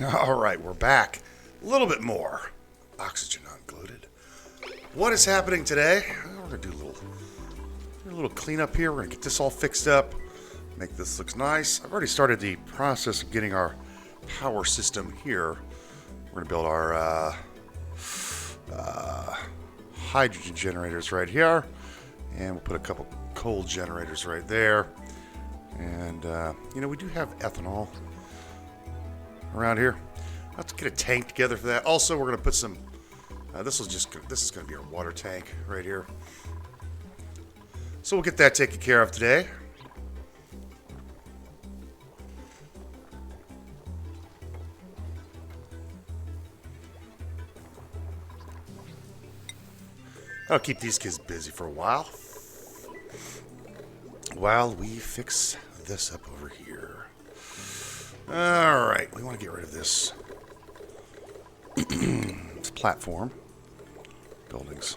Alright, we're back. A little bit more. Oxygen not included. What is happening today? We're going to do a little cleanup here. We're going to get this all fixed up. Make this look nice. I've already started the process of getting our power system here. We're going to build our hydrogen generators right here. And we'll put a couple coal generators right there. And, we do have ethanol around here. Let's get a tank together for that. Also, we're going to put some... this is going to be our water tank right here. So we'll get that taken care of today. I'll keep these kids busy for a while we fix this up over here. Alright, we want to get rid of this, this platform. Buildings.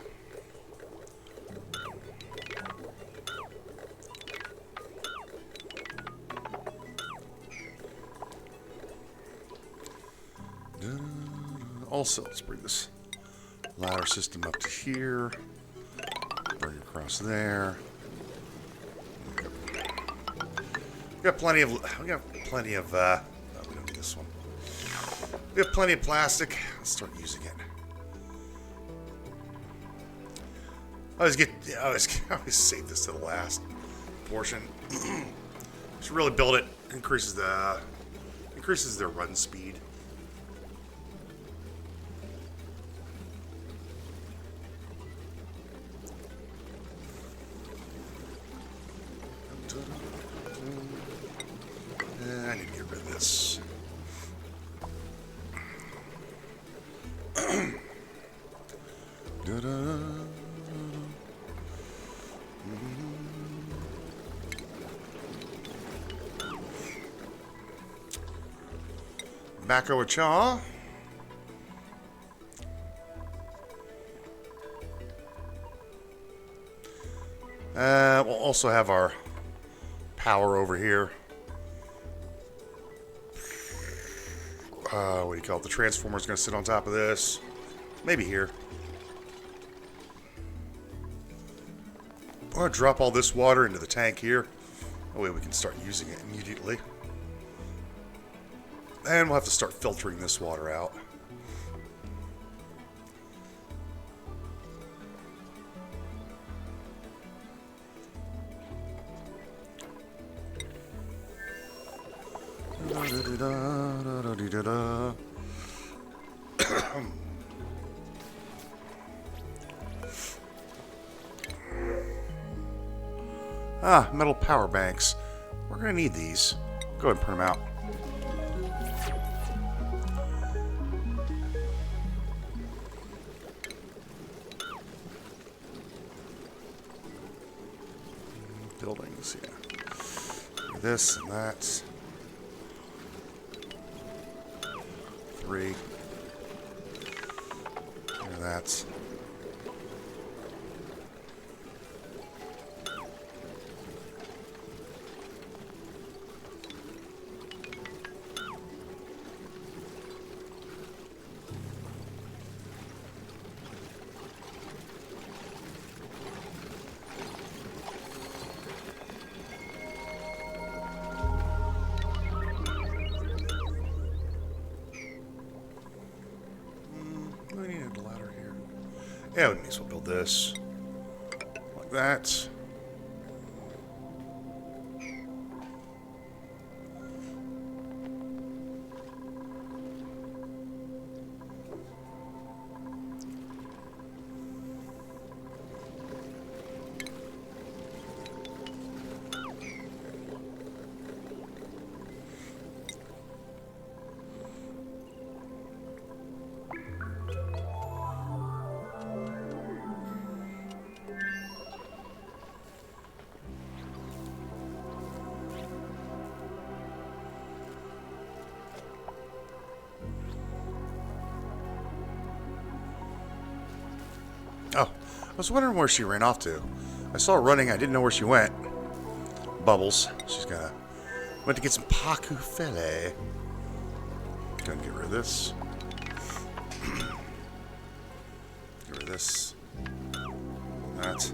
Also, let's bring this ladder system up to here. Bring it across there. We got plenty of. We don't need this one. We have plenty of plastic. Let's start using it. I always save this to the last portion. Just really build it. Increases their run speed. I need to get rid of this. Macro Acha. We'll also have our power over here. What do you call it? The transformer's going to sit on top of this. Maybe here. Or drop all this water into the tank here. That way we can start using it immediately. And we'll have to start filtering this water out. Metal power banks. We're going to need these. Go ahead and print them out. Buildings, yeah. This and that. 3. And that. Yeah, we may as well build this. Like that. Oh, I was wondering where she ran off to. I saw her running. I didn't know where she went. Bubbles. Went to get some paku filet. Go ahead and get rid of this. Get rid of this. That.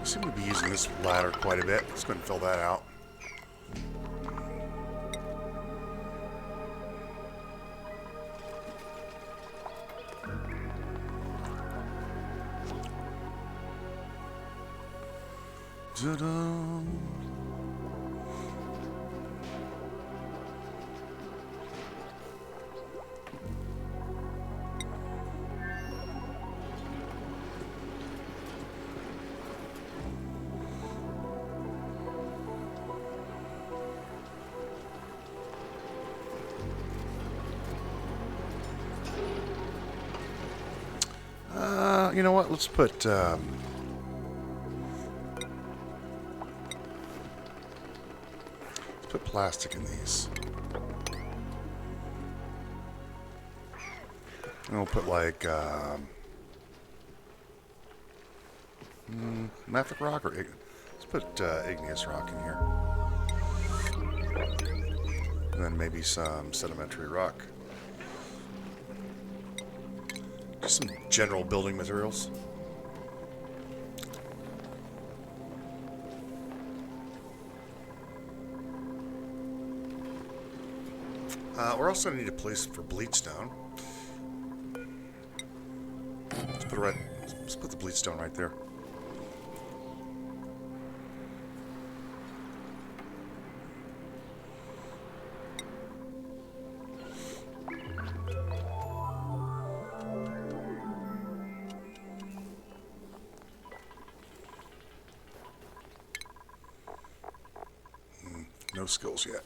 I seem to be using this ladder quite a bit. Let's go ahead and fill that out. Ta-da. You know what? Let's put plastic in these. And we'll put like mafic rock, or let's put igneous rock in here, and then maybe some sedimentary rock. Just some general building materials. We're also going to need a place for bleach stone. Let's put the bleach stone right there. No skills yet.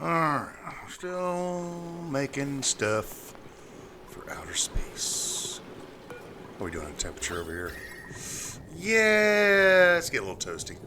Alright, still making stuff for outer space. What are we doing on temperature over here? Yeah, let's get a little toasty.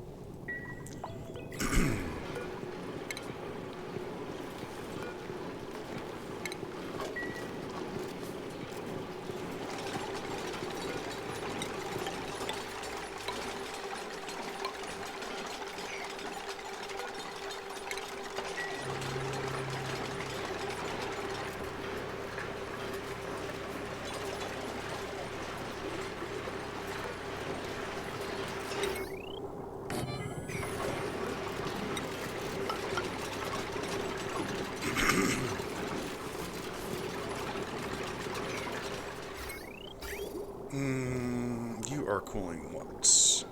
You are cooling once.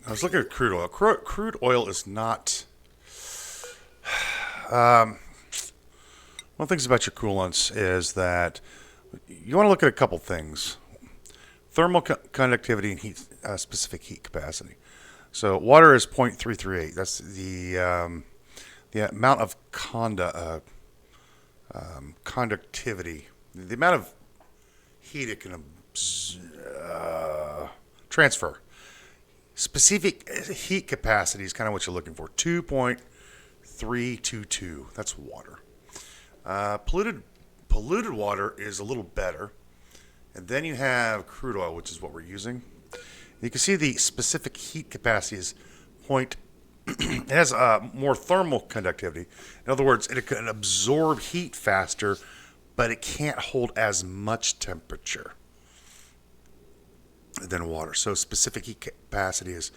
I was looking at crude oil. Crude oil is not. One of the things about your coolants is that you want to look at a couple things: thermal conductivity and heat, specific heat capacity. So water is 0.338. That's the amount of conductivity, the amount of heat it can transfer. Specific heat capacity is kind of what you're looking for. 2.322. That's water. Polluted water is a little better. And then you have crude oil, which is what we're using. You can see the specific heat capacity is point. It has more thermal conductivity. In other words, it can absorb heat faster, but it can't hold as much temperature than water. So specific heat capacity is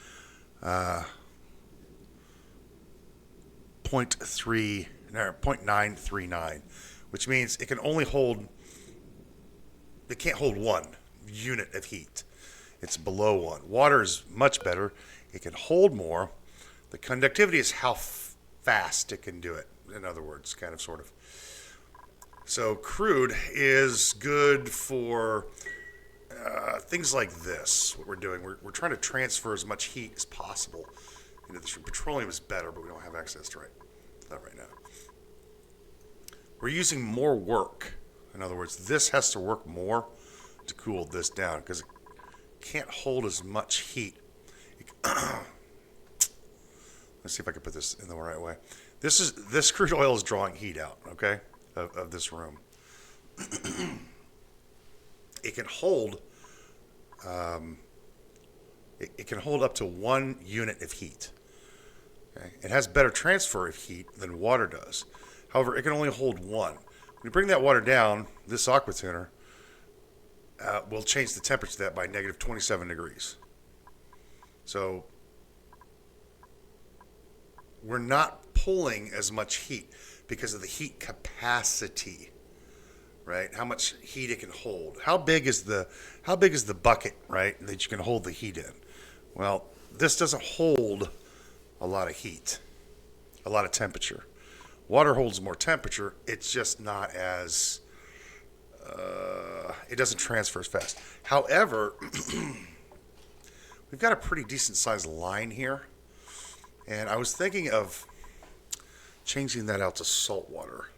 0.939, which means it can only hold. It can't hold 1 unit of heat. It's below 1. Water is much better. It can hold more. The conductivity is how fast it can do it. In other words, kind of, sort of. So crude is good for things like this. What we're doing, we're trying to transfer as much heat as possible into this room. Petroleum is better, but we don't have access to that right now. We're using more work. In other words, this has to work more to cool this down because it can't hold as much heat. Let's see if I can put this in the right way. This crude oil is drawing heat out, okay, of this room. It can hold. It can hold up to 1 unit of heat. Okay? It has better transfer of heat than water does. However, it can only hold one. When you bring that water down, this aqua tuner will change the temperature of that by negative 27 degrees. So we're not pulling as much heat because of the heat capacity, right? How much heat it can hold. How big is the bucket, right, that you can hold the heat in? Well, this doesn't hold a lot of heat, a lot of temperature. Water holds more temperature. It's just not as it doesn't transfer as fast. However, we've got a pretty decent sized line here, and I was thinking of changing that out to salt water.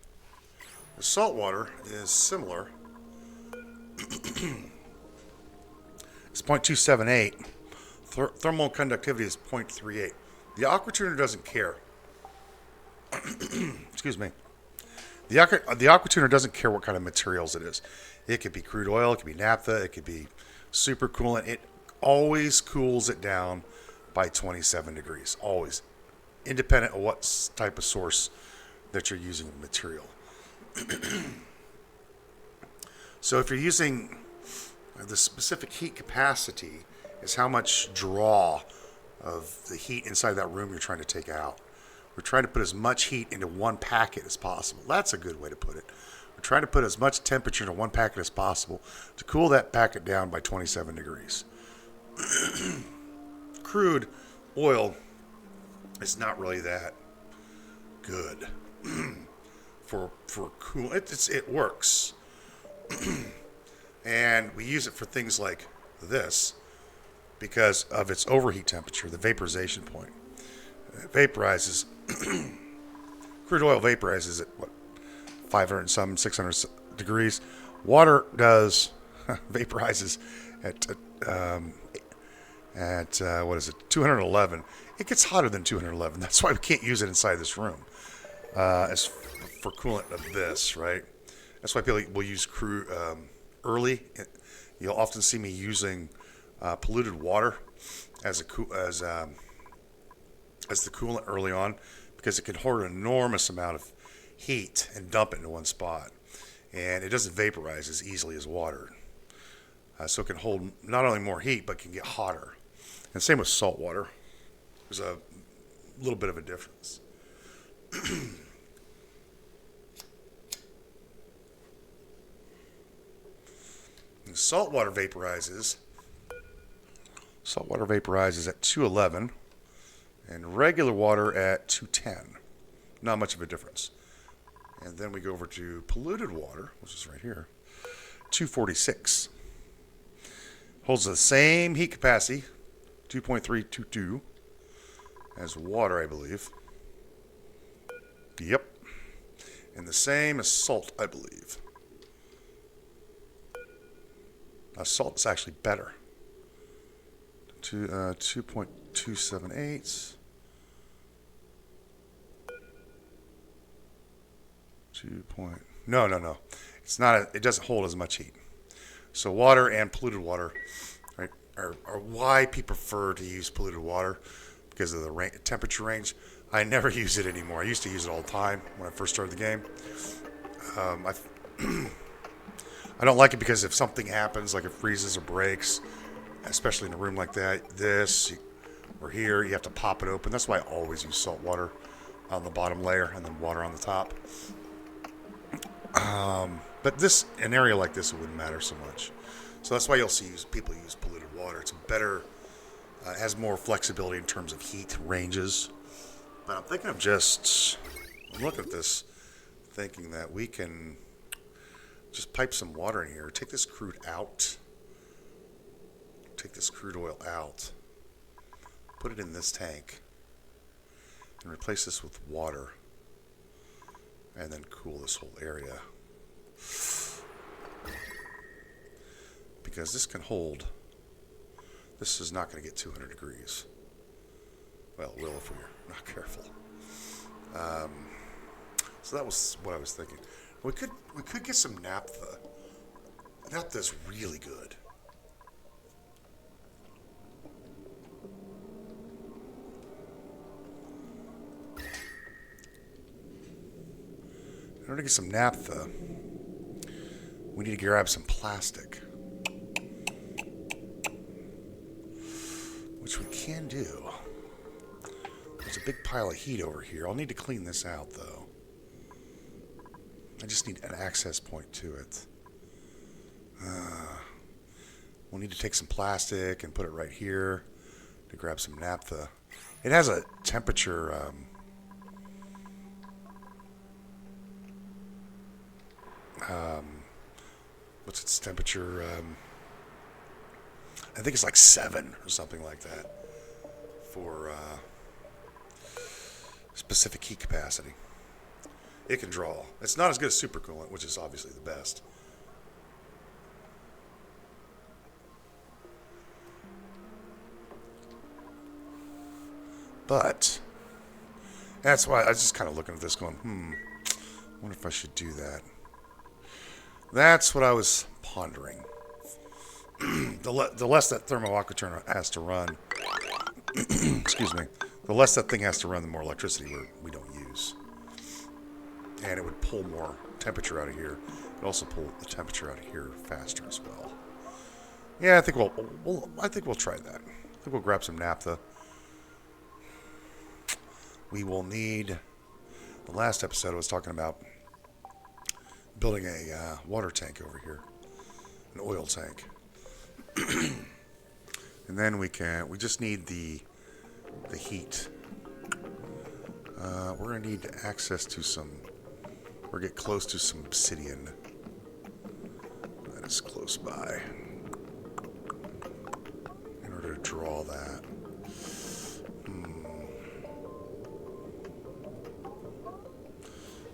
The salt water is similar. It's 0.278. Thermal conductivity is 0.38. The aqua tuner doesn't care. Excuse me. The aqua tuner doesn't care what kind of materials it is. It could be crude oil, it could be naphtha, it could be supercoolant. It always cools it down by 27 degrees. Always. Independent of what type of source that you're using the material. So if you're using the specific heat capacity is how much draw of the heat inside that room you're trying to take out. We're trying to put as much heat into one packet as possible. That's a good way to put it. We're trying to put as much temperature into one packet as possible to cool that packet down by 27 degrees. Crude oil is not really that good for cool. It works, and we use it for things like this because of its overheat temperature, the vaporization point. It vaporizes. Crude oil vaporizes at what, 500 and some, 600 degrees. Water does vaporizes at what is it, 211. It gets hotter than 211. That's why we can't use it inside this room as for coolant of this, right? That's why people will use crude early. You'll often see me using polluted water as the coolant early on, because it can hold an enormous amount of heat and dump it into one spot, and it doesn't vaporize as easily as water. So it can hold not only more heat, but can get hotter. And same with salt water. There's a little bit of a difference. Salt water vaporizes at 211, and regular water at 210. Not much of a difference. And then we go over to polluted water, which is right here, 246. Holds the same heat capacity, 2.322, as water, I believe. Yep. And the same as salt, I believe. Salt is actually better. 2.278. 2. No. It's not. It doesn't hold as much heat. So water and polluted water, right, are why people prefer to use polluted water, because of the temperature range. I never use it anymore. I used to use it all the time when I first started the game. I don't like it because if something happens, like it freezes or breaks, especially in a room like that, or here, you have to pop it open. That's why I always use salt water on the bottom layer and then water on the top. But an area like this, it wouldn't matter so much. So that's why you'll see people use polluted water. It's better, has more flexibility in terms of heat ranges. But I'm thinking of I'm looking at this, thinking that we can just pipe some water in here. Take this crude oil out. Put it in this tank. And replace this with water. And then cool this whole area. Because this can hold. This is not going to get 200 degrees. Well, it will if we're not careful. So that was what I was thinking. We could get some naphtha. Naphtha's really good. In order to get some naphtha, we need to grab some plastic, which we can do. There's a big pile of heat over here. I'll need to clean this out, though. I just need an access point to it. We'll need to take some plastic and put it right here to grab some naphtha. It has a temperature... what's its temperature? I think it's like 7 or something like that for specific heat capacity. It can draw. It's not as good as supercoolant, which is obviously the best. But that's why I was just kind of looking at this going, I wonder if I should do that. That's what I was pondering. The less that thermoacquaturn has to run, excuse me, the less that thing has to run, the more electricity we don't use. And it would pull more temperature out of here. It would also pull the temperature out of here faster as well. Yeah, I think we'll try that. I think we'll grab some naphtha. We will need. The last episode I was talking about building a water tank over here, an oil tank, and then we just need the heat. We're gonna need access to some, or get close to some obsidian that is close by in order to draw that.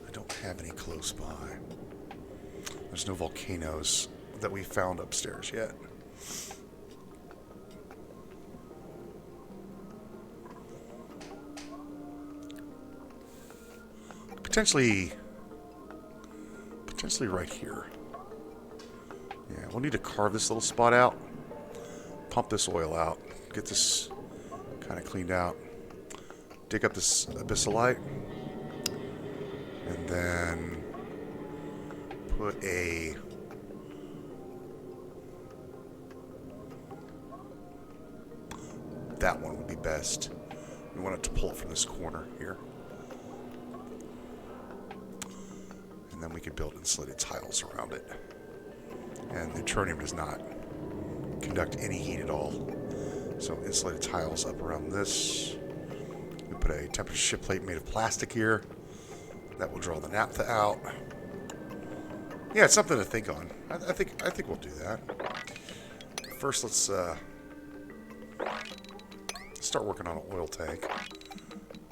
I don't have any close by. There's no volcanoes that we found upstairs yet. Potentially right here. Yeah, we'll need to carve this little spot out, pump this oil out, get this kind of cleaned out, dig up this abyssalite, and then put that one would be best. We want it to pull it from this corner here. And then we could build insulated tiles around it. And the tronium does not conduct any heat at all. So insulated tiles up around this. We put a temperature shift plate made of plastic here. That will draw the naphtha out. Yeah, it's something to think on. I think we'll do that. First, let's start working on an oil tank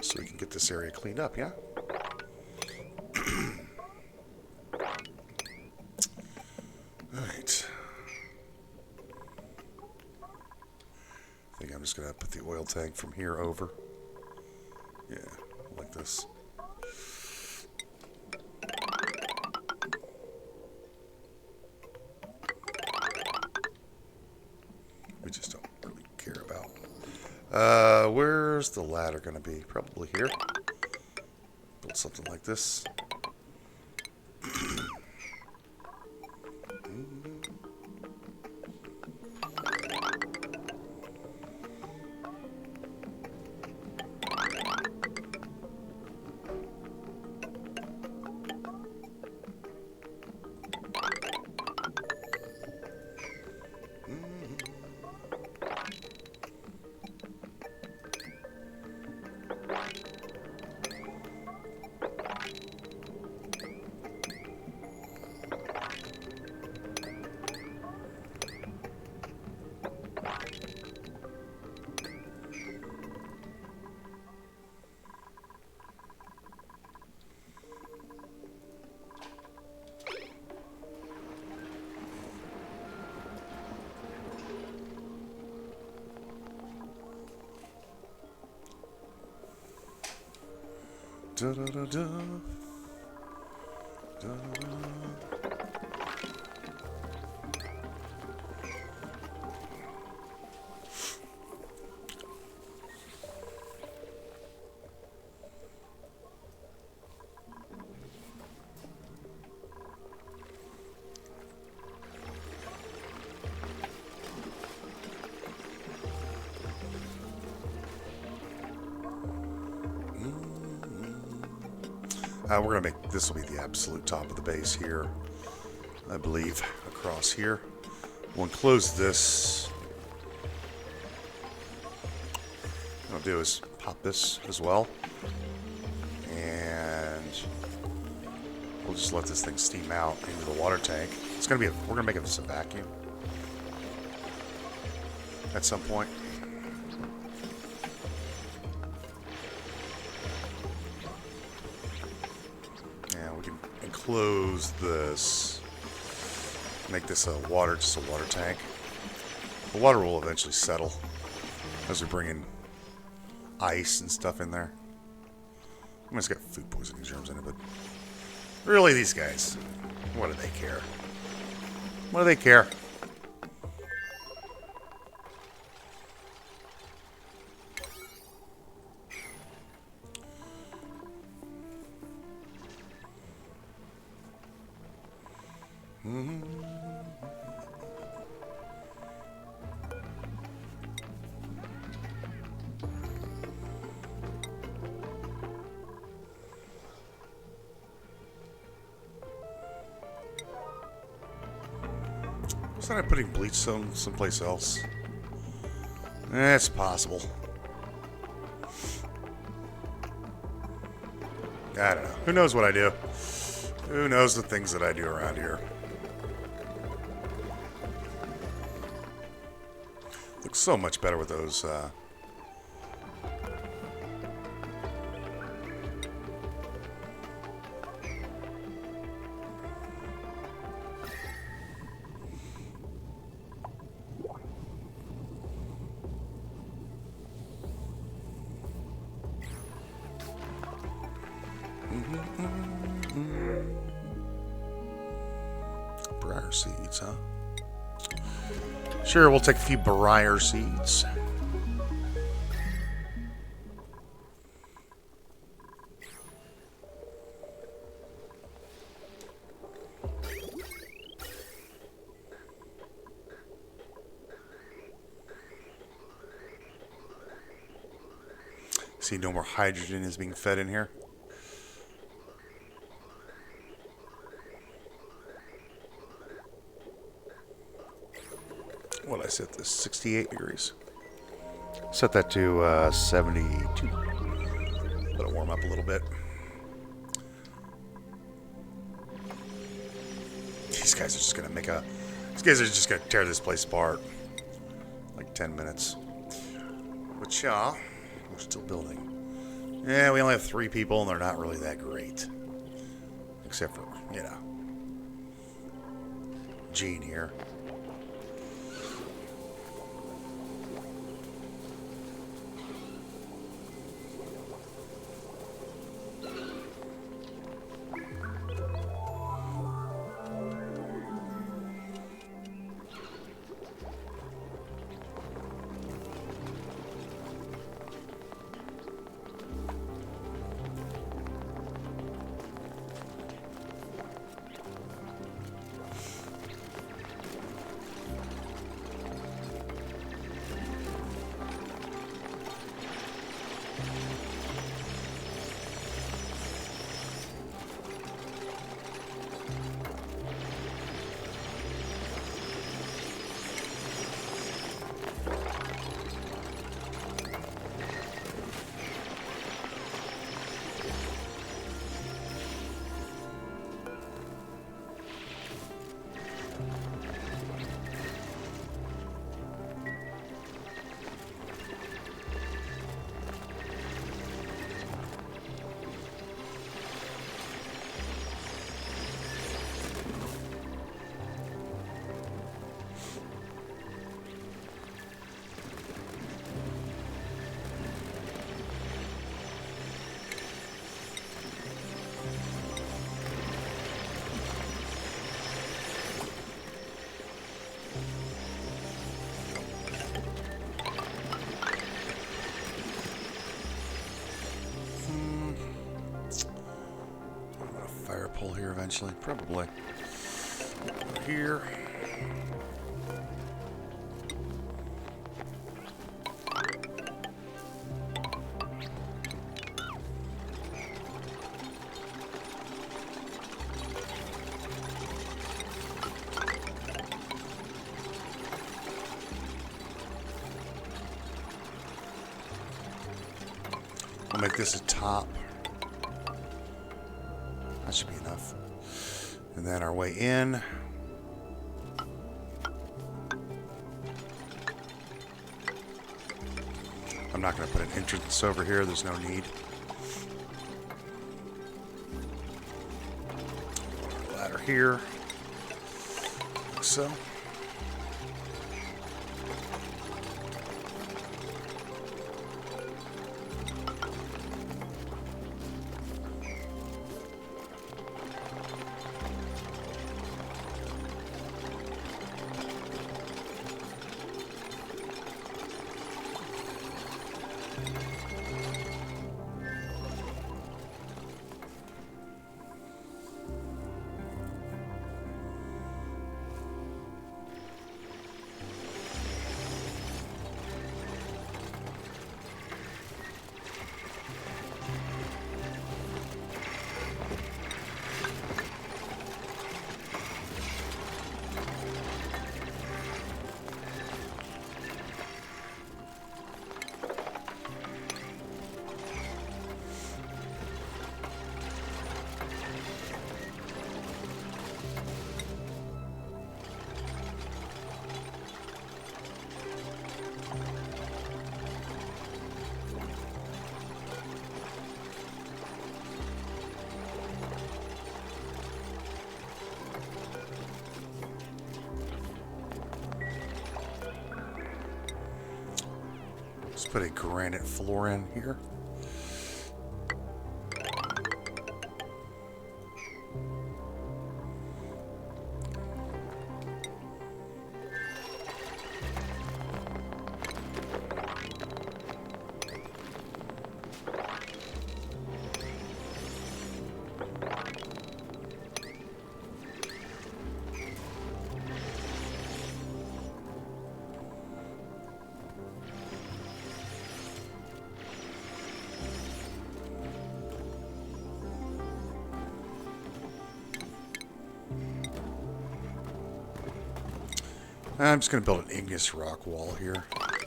so we can get this area cleaned up. Yeah. All right. I think I'm just gonna put the oil tank from here over. Yeah, like this. We just don't really care about. Where's the ladder going to be? Probably here. Build something like this. Da, da, da, da. Da, da. We're gonna make this will be the absolute top of the base here, I believe, across here. We'll enclose this. What I'll do is pop this as well, and we'll just let this thing steam out into the water tank. It's gonna be we're gonna make this a vacuum at some point. And we can enclose this. Make this just a water tank. The water will eventually settle as we bring in ice and stuff in there. I mean, it's got food poisoning germs in it, but really, these guys, what do they care? What do they care? Wasn't I putting bleach someplace else? It's possible. I don't know. Who knows what I do? Who knows the things that I do around here? Looks so much better with those, briar seeds, huh? Sure, we'll take a few briar seeds. See, no more hydrogen is being fed in here. What did I set this? 68 degrees. Set that to 72. Let it warm up a little bit. These guys are just gonna These guys are just gonna tear this place apart. Like 10 minutes. But yeah, we're still building. Yeah, we only have 3 people, and they're not really that great. Except for, you know, Gene here. Pull here eventually, probably. Over here. make this a top. That should be enough. And then our way in. I'm not going to put an entrance over here. There's no need. Ladder here. Like so. Let's put a granite floor in here. I'm just going to build an igneous rock wall here. I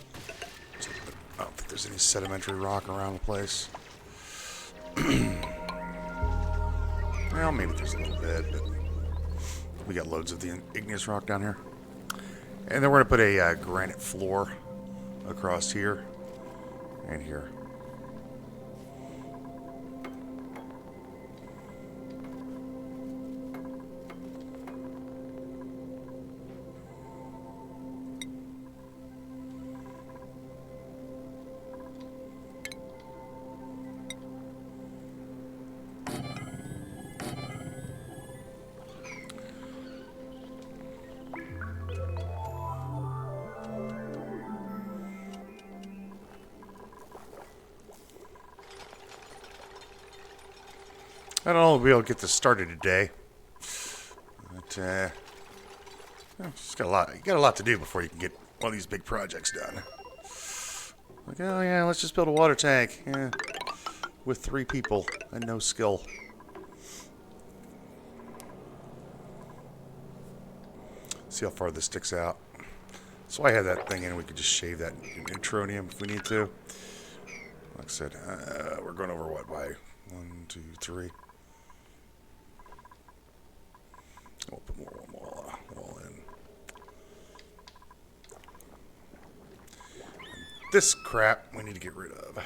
don't think there's any sedimentary rock around the place. Well, maybe there's a little bit, but we got loads of the igneous rock down here. And then we're going to put a granite floor across here and here. I don't know if we'll get this started today, but just got a lot. You got a lot to do before you can get one of these big projects done. Like, oh yeah, let's just build a water tank. Yeah, with 3 people and no skill. See how far this sticks out. So I had that thing in. We could just shave that neutronium if we need to. Like I said, we're going over what by 1, 2, 3. We'll put more wall in. And this crap we need to get rid of.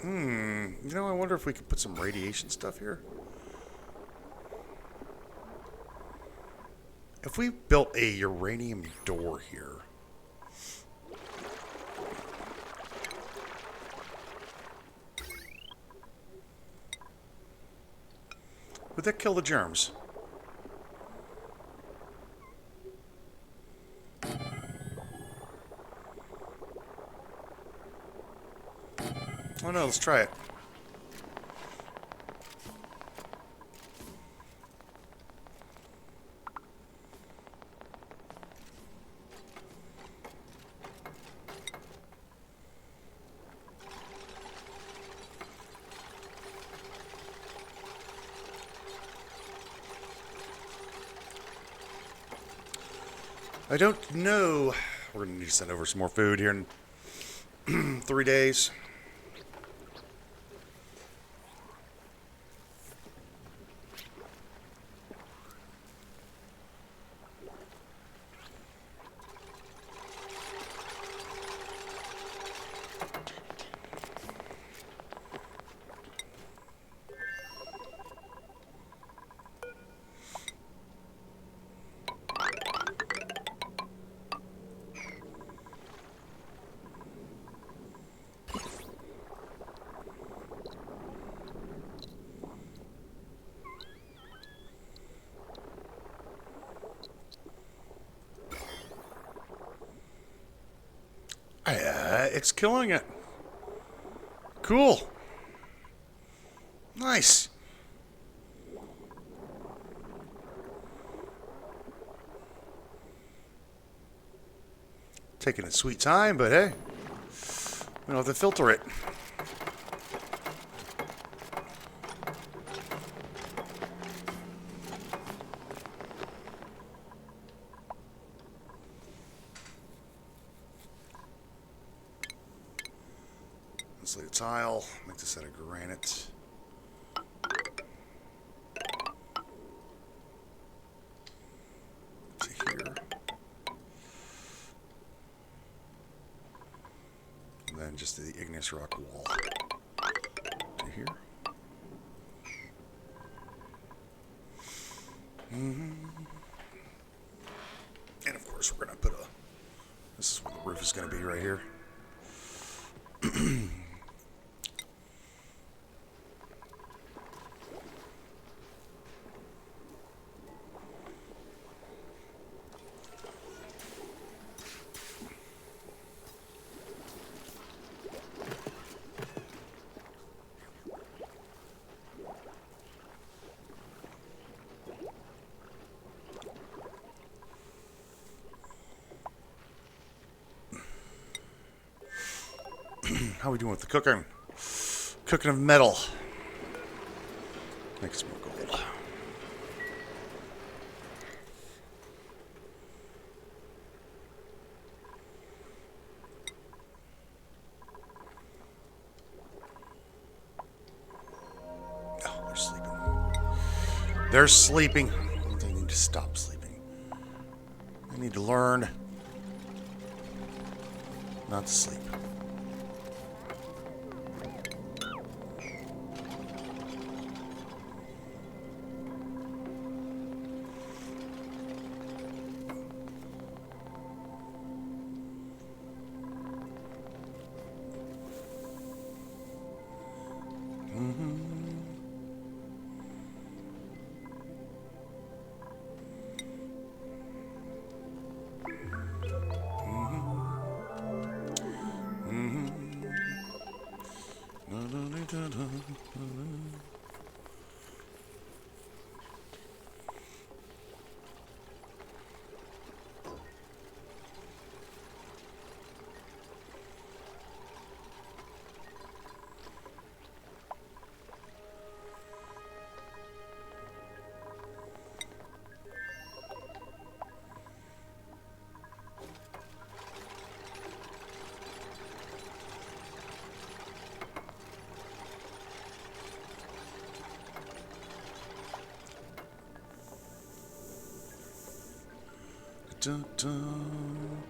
You know, I wonder if we could put some radiation stuff here. If we built a uranium door here. Would that kill the germs? Oh no, let's try it. I don't know. We're going to need to send over some more food here in 3 days. It's killing it. Cool. Nice. Taking its sweet time, but hey, we don't have to filter it. Let's lay a tile, make this out of granite. To here. And then just the igneous rock wall to here. And of course we're going to put a, this is where the roof is going to be right here. How are we doing with the cooking? Cooking of metal. Makes more gold. Oh, they're sleeping. They're sleeping. They need to stop sleeping. They need to learn not to sleep. Dun, dun.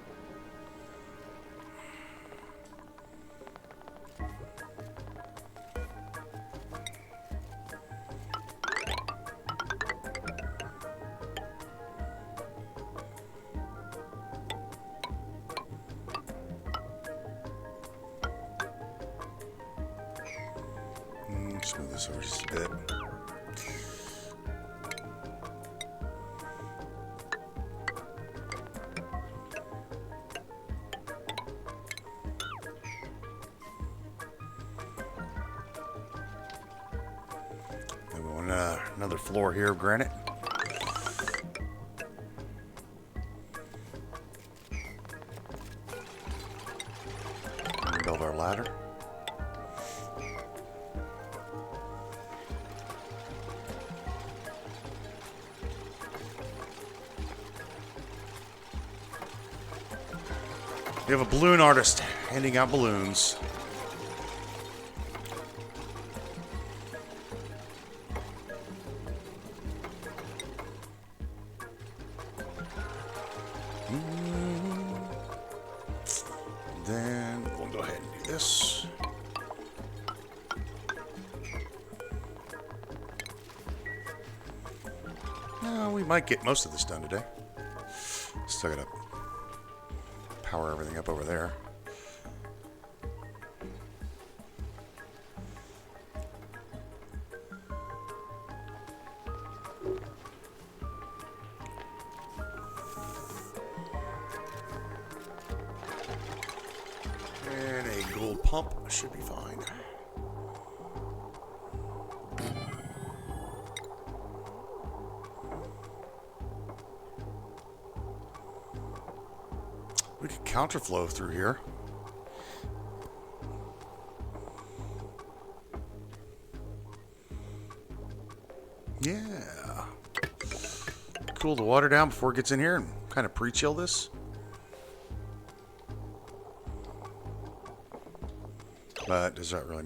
Just move this over just a bit. Another floor here of granite. Build our ladder. We have a balloon artist. handing out balloons. Then we'll go ahead and do this. We might get most of this done today. Still gotta power everything up over there. And a gold pump should be fine. We could counterflow through here. Yeah. Cool the water down before it gets in here and kind of pre-chill this. But does it really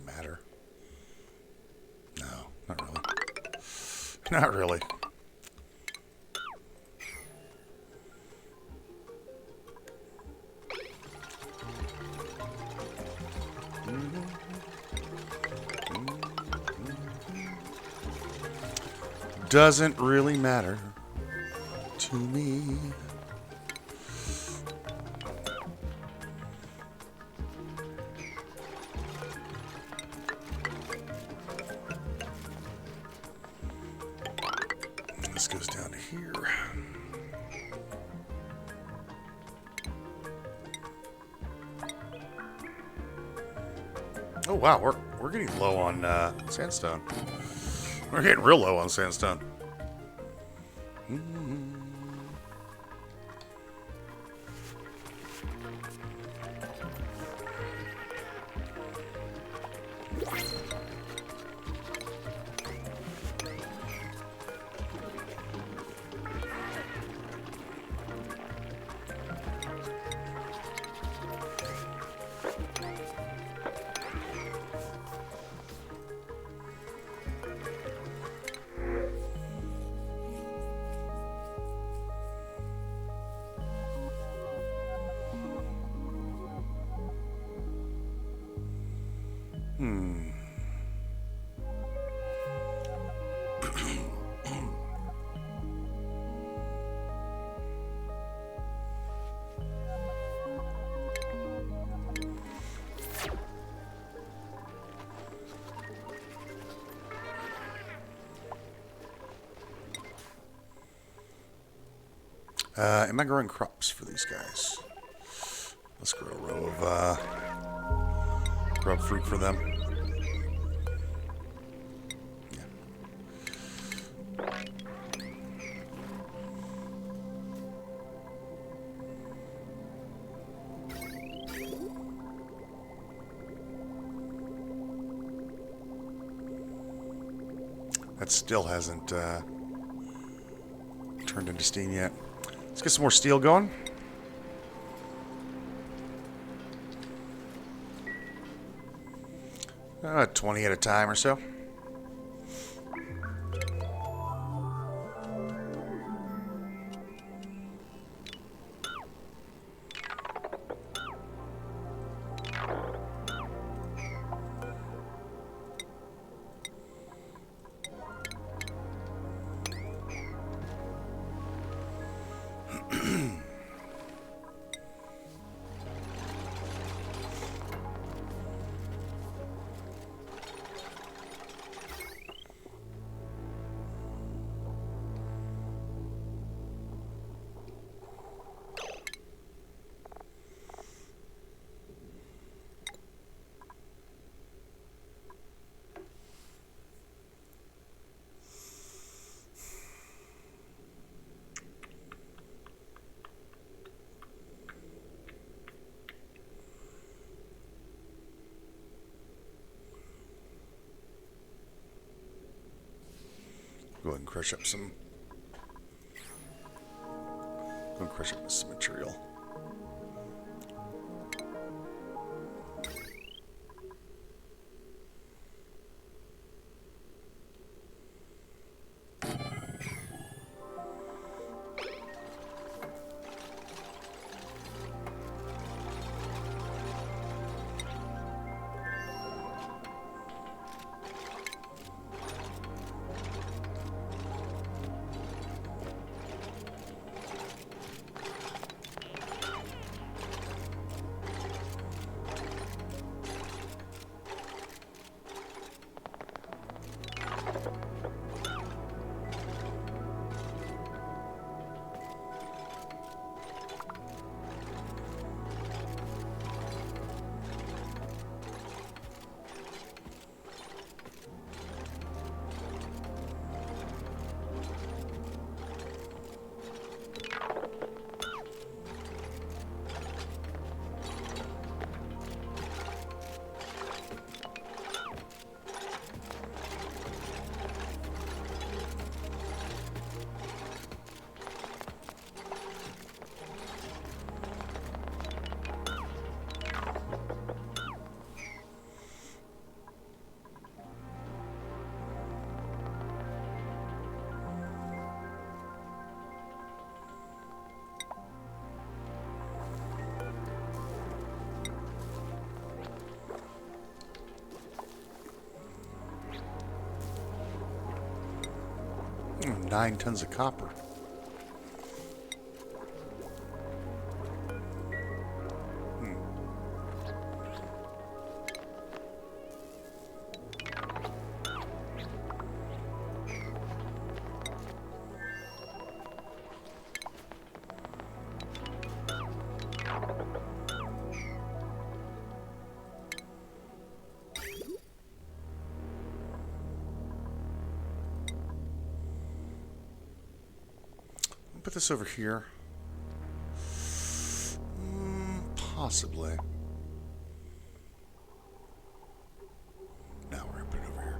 matter? No, not really. Not really. Doesn't really matter to me. This goes down to here. Oh wow, we're getting low on sandstone. We're getting real low on sandstone. Am I growing crops for these guys? Let's grow a row of grub fruit for them. Yeah. That still hasn't turned into steam yet. Let's get some more steel going. Uh, 20 at a time or so. Go ahead and crush up some. Go and crush up some material. 9 tons of copper. Put this over here. Possibly. Now we're going to put it over here.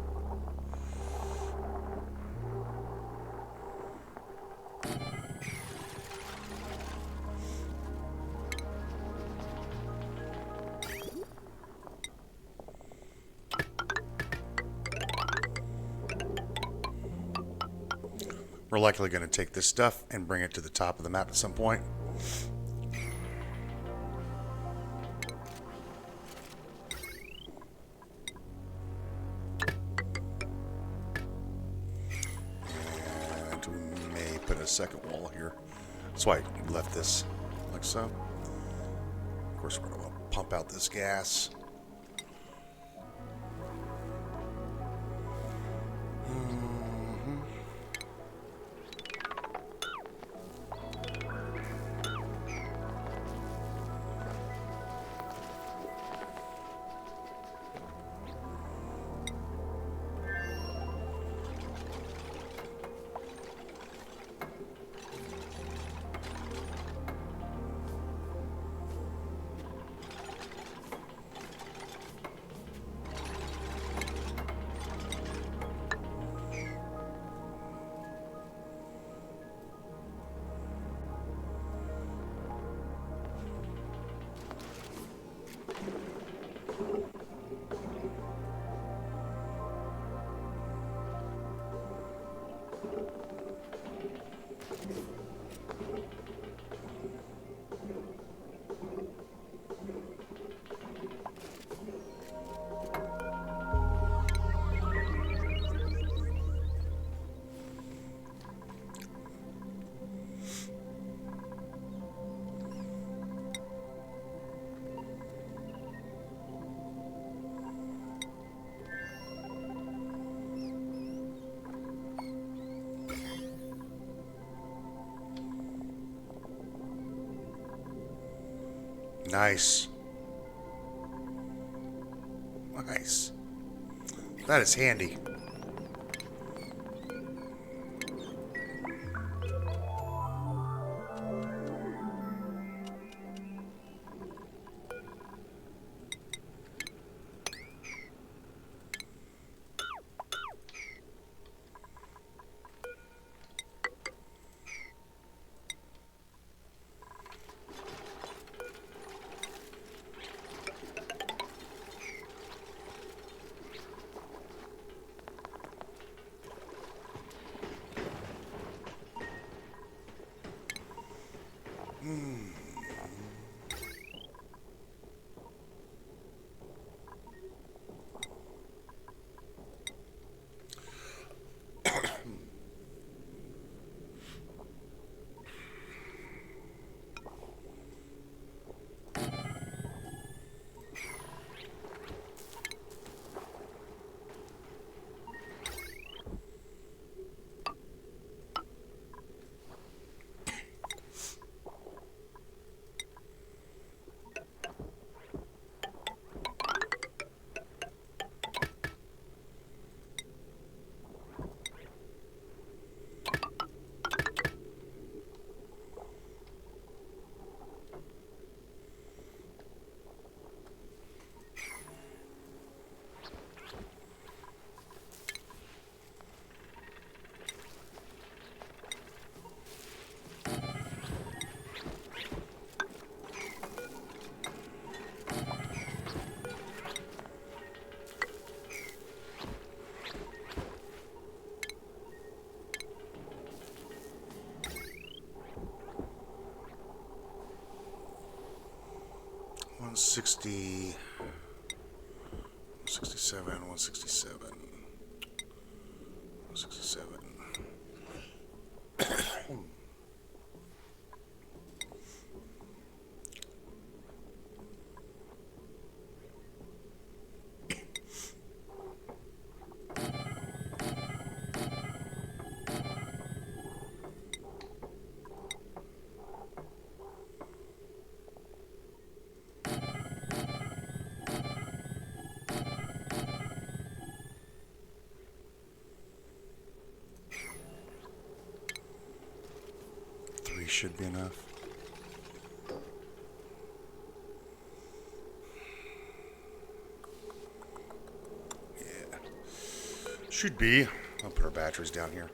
We're likely going to take this stuff and bring it to the top of the map at some point. And we may put a second wall here. That's why I left this like so. Of course, we're going to pump out this gas. Nice. Nice. That is handy. One 67, 167, 167. should be enough. Yeah. Should be. I'll put our batteries down here.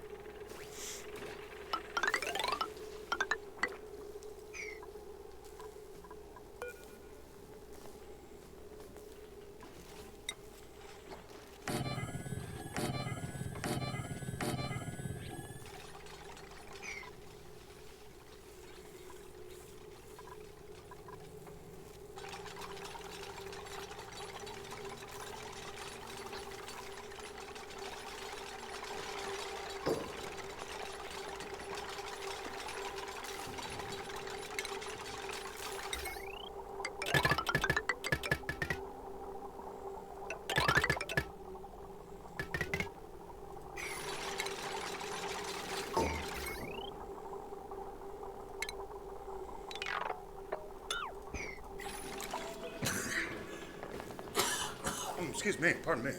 Excuse me, pardon me.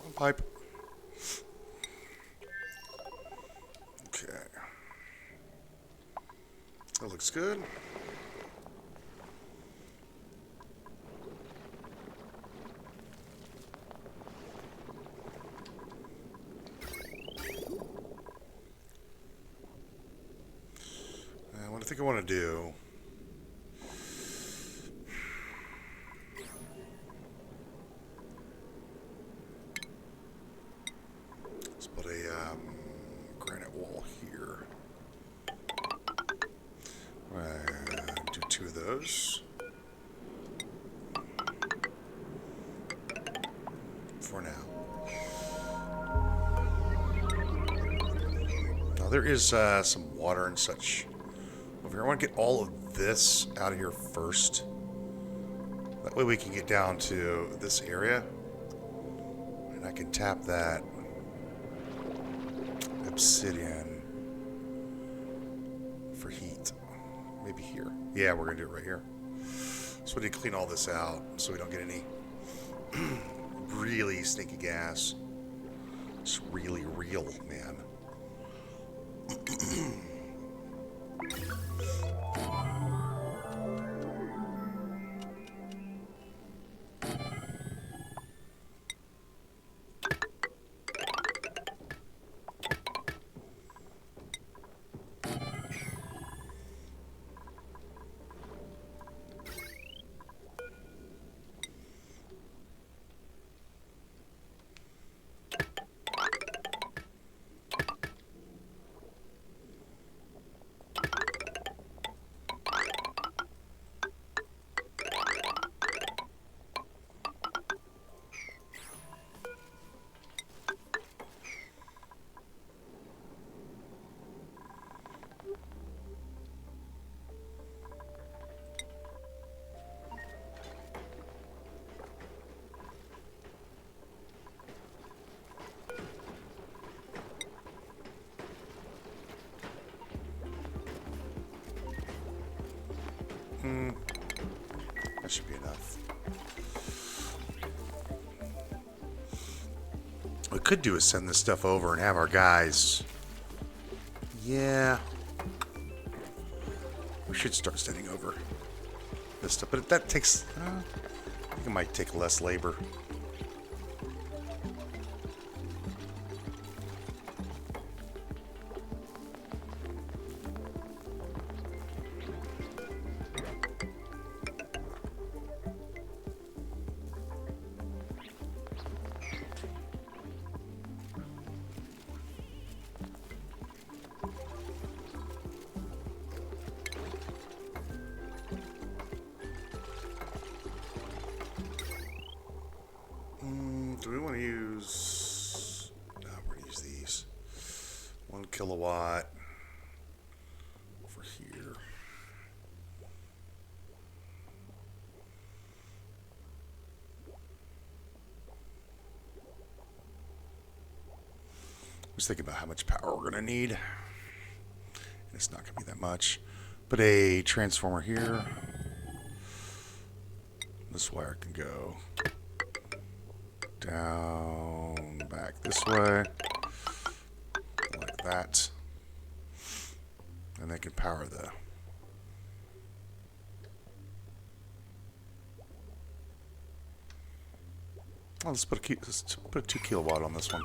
One pipe. Okay. That looks good. What I think I want to do. Put a granite wall here. Do 2 of those. For now. Now there is some water and such over here. I want to get all of this out of here first. That way we can get down to this area. And I can tap that obsidian for heat. Maybe here. Yeah, we're gonna do it right here. So we need to clean all this out so we don't get any really stinky gas. It's really real, man. That should be enough. What we could do is send this stuff over and have our guys. Yeah. We should start sending over this stuff. But that takes... I think it might take less labor. Do we want to use... No, we're going to use these. 1 kilowatt over here. Just thinking about how much power we're going to need. And it's not going to be that much. Put a transformer here. This wire can go down, back this way, like that. And they can power the... Oh, let's put a 2 kilowatt on this one.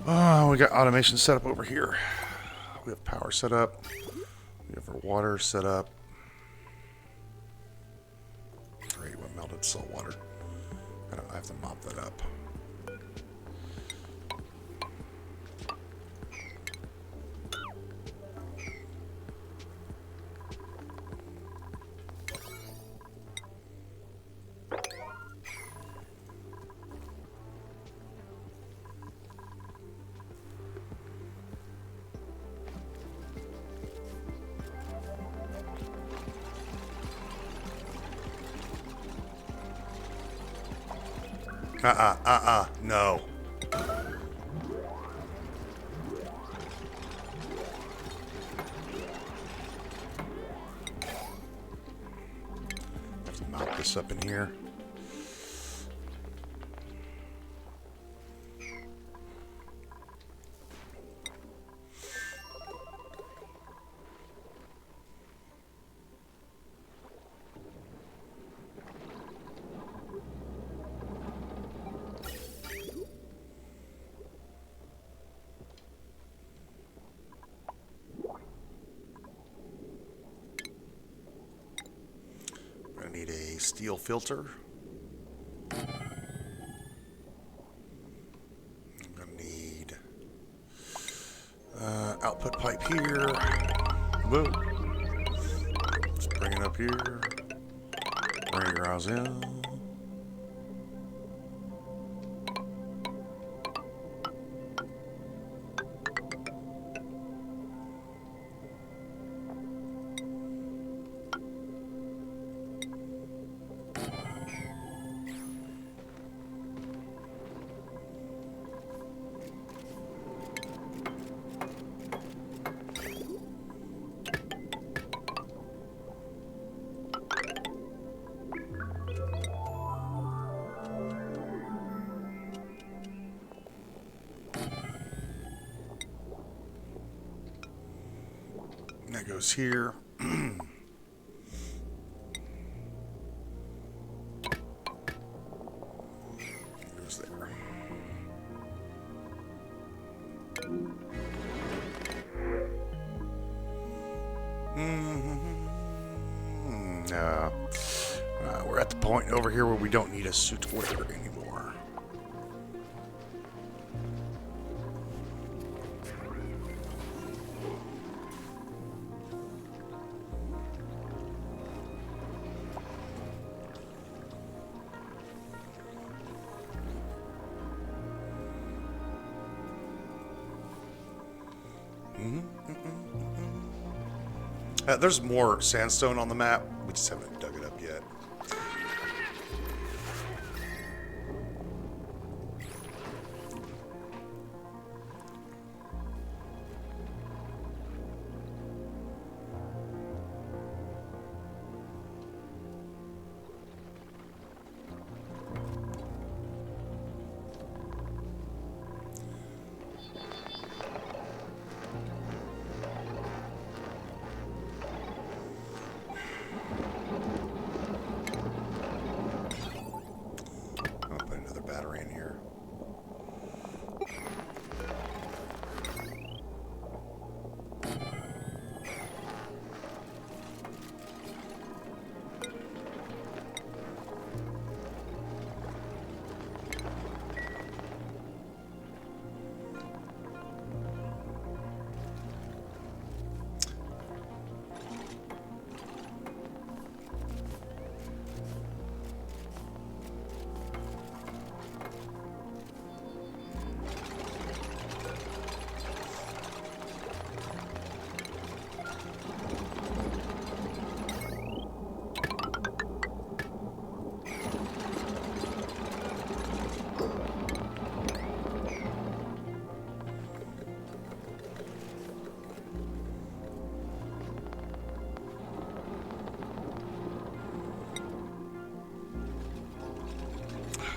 Oh, we got automation set up over here. We have power set up. We have our water set up. Great, what melted salt water. I have to mop that up. No. Have to mount this up in here. Need a steel filter. I'm gonna need output pipe here. Whoa. Let's bring it up here. Bring your house in. That goes here. Goes there. No. We're at the point over here where we don't need a suit to wear anymore. There's more sandstone on the map. We just haven't dug it up yet.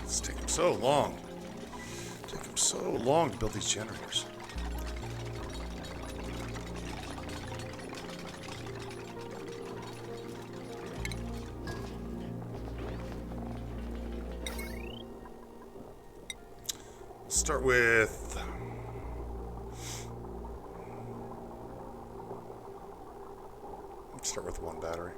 It's taking so long. It's taking so long to build these generators. Let's start with... Let's start with one battery.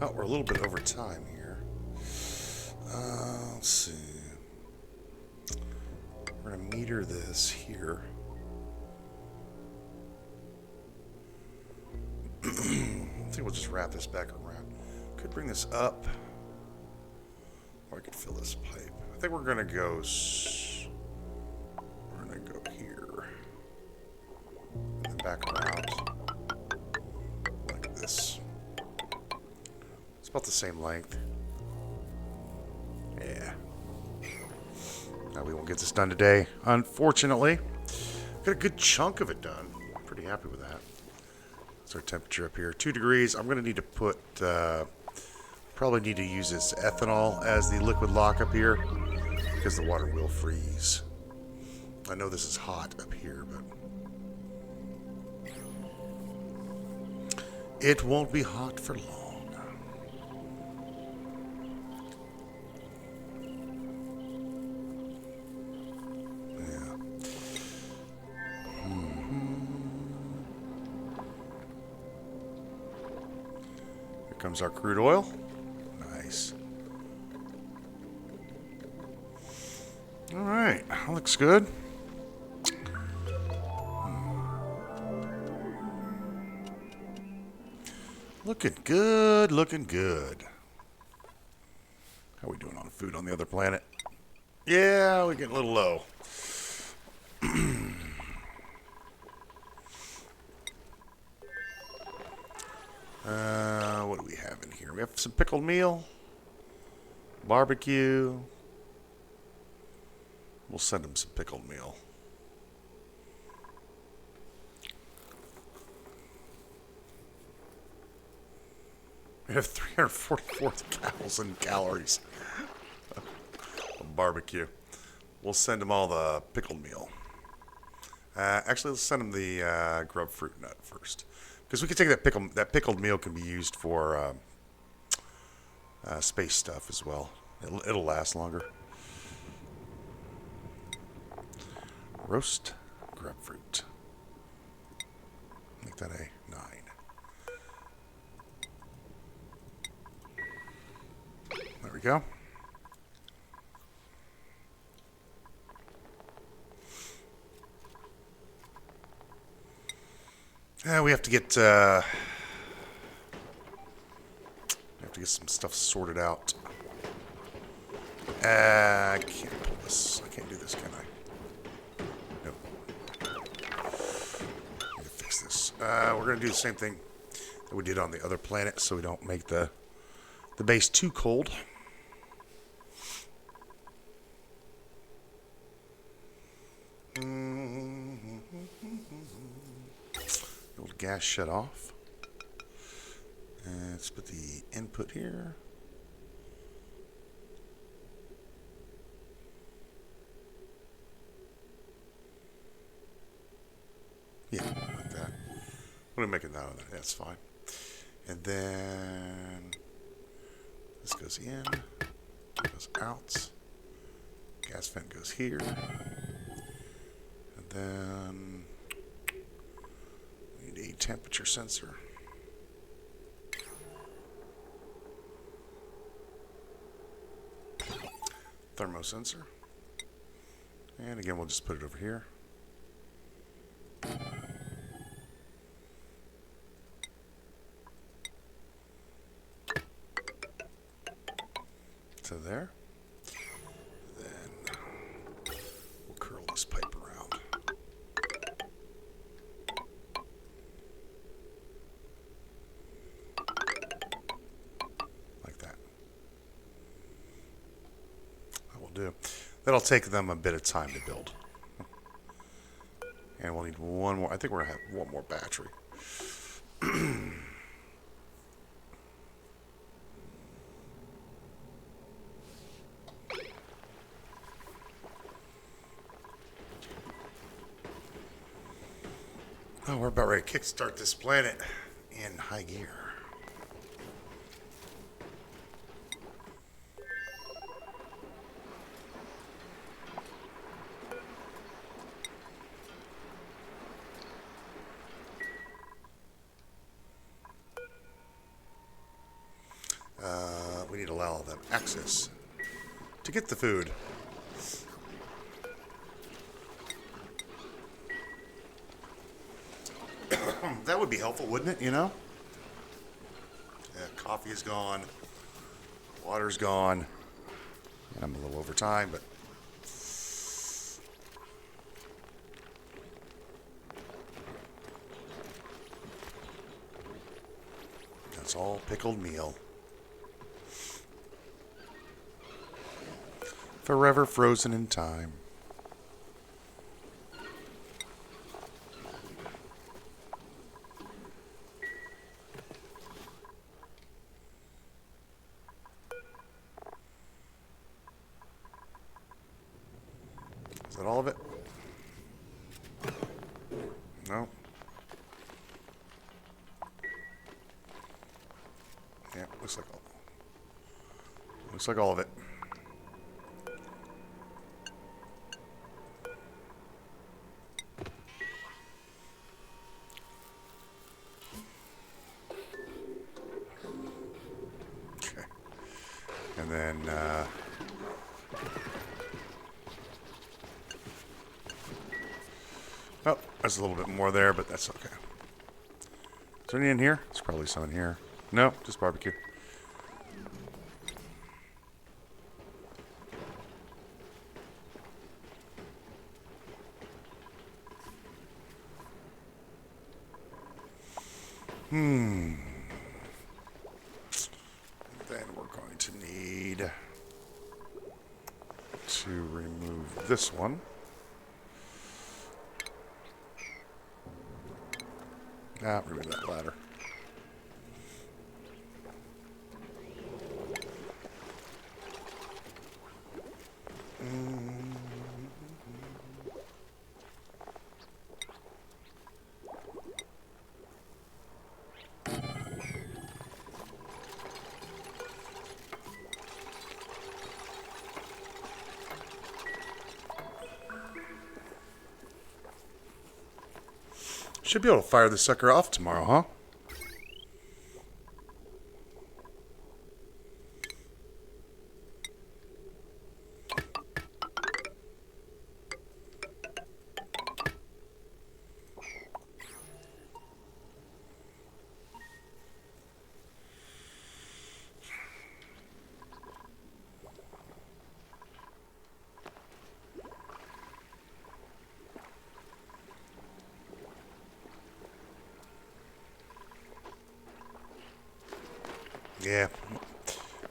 Oh, we're a little bit over time here. Let's see. We're going to meter this here. I think we'll just wrap this back around. Could bring this up. Or I could fill this pipe. I think we're going to go... We're going to go here. And then back around. Like this. About the same length. Yeah. Now we won't get this done today, unfortunately. Got a good chunk of it done. Pretty happy with that. That's our temperature up here. 2 degrees. I'm going to need to put... probably need to use this ethanol as the liquid lock up here, because the water will freeze. I know this is hot up here, but... It won't be hot for long. Comes our crude oil. Nice. All right, that looks good. Looking good, looking good. How are we doing on food on the other planet? Yeah, we're getting a little low. What do we have in here? We have some pickled meal, barbecue. We'll send them some pickled meal. We have 344,000 calories of barbecue. We'll send them all the pickled meal. Actually, let's send them the grub fruit nut first. Because we can take that pickled meal can be used for space stuff as well. It'll last longer. Roast grapefruit. Make that a 9. There we go. We have to get some stuff sorted out. I can't pull this. I can't do this, can I? Nope. Need to fix this. We're gonna do the same thing that we did on the other planet, so we don't make the base too cold. Old gas shut off. And let's put the input here. Yeah, like that. What am I making that on there? That's fine. And then this goes in, goes out. Gas vent goes here. And then we need a temperature sensor. thermosensor. And again, we'll just put it over here. To there. Then we'll curl this pipe around. Like that. That will do. That'll take them a bit of time to build. And we'll need one more. I think we're going to have one more battery. Oh, we're about ready to kickstart this planet in high gear. We need to allow them access to get the food. That would be helpful, wouldn't it? You know? Yeah, coffee is gone. Water's gone. And I'm a little over time, but... That's all pickled meal. Forever frozen in time. Is that all of it? No. Yeah, looks like all of it. Okay. And then oh, there's a little bit more there, but that's okay. Is there any in here? There's probably some in here. No, just barbecue. Then we're going to need to remove this one. Remove that ladder. Should be able to fire the sucker off tomorrow, huh? Yeah,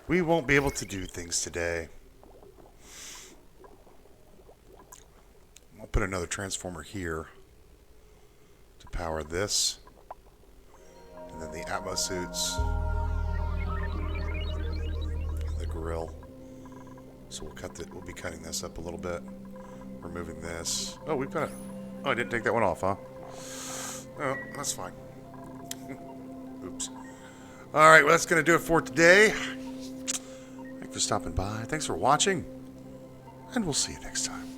we won't be able to do things today. I'll put another transformer here to power this. And then the Atmos suits. And the grill. So we'll be cutting this up a little bit. Removing this. Oh, we've got it. Oh, I didn't take that one off, huh? Oh, that's fine. Oops. All right, well, that's going to do it for today. Thanks for stopping by. Thanks for watching. And we'll see you next time.